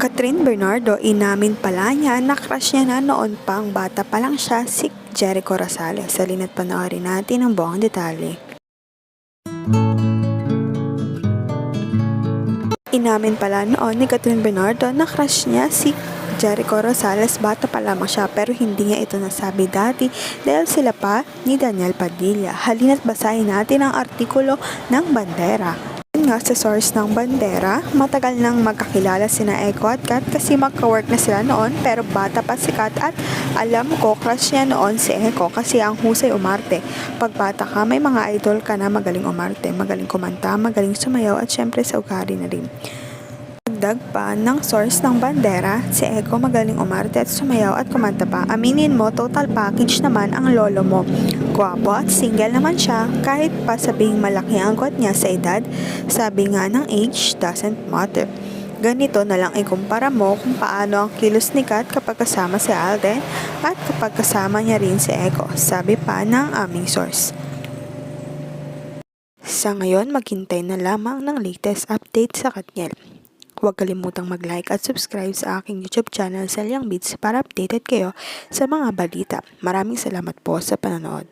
Catherine Bernardo, inamin pala niya na crush niya na noon pang bata pa lang siya si Jericho Rosales. Halina't panoorin natin ang buong detalye. Inamin pala noon ni Catherine Bernardo na crush niya si Jericho Rosales bata pa lamang siya, pero hindi niya ito nasabi dati dahil sila pa ni Daniel Padilla. Halina't basahin natin ang artikulo ng Bandera. Nga sa source ng Bandera, matagal nang magkakilala sina Echo at Kat kasi magka-work na sila noon, pero bata pa si Kat at alam ko crush niya noon si Echo kasi ang husay umarte. Pag bata ka, may mga idol ka na magaling umarte, magaling kumanta, magaling sumayaw at syempre sa ugali na rin. Dagdag pa ng source ng Bandera, si Echo magaling umarte at sumayaw at kumanta pa. Aminin mo, total package naman ang lolo mo. Gwapo at single naman siya kahit pa sabing malaki ang kot niya sa edad. Sabi nga ng age doesn't matter. Ganito na lang ikumpara mo kung paano ang kilos ni Kat kapag kasama si Alden at kapag kasama niya rin si Echo. Sabi pa ng aming source. Sa ngayon, maghintay na lamang ng latest update sa Katniel. Huwag kalimutang mag-like at subscribe sa aking YouTube channel, Selyang Beats, para updated kayo sa mga balita. Maraming salamat po sa panonood.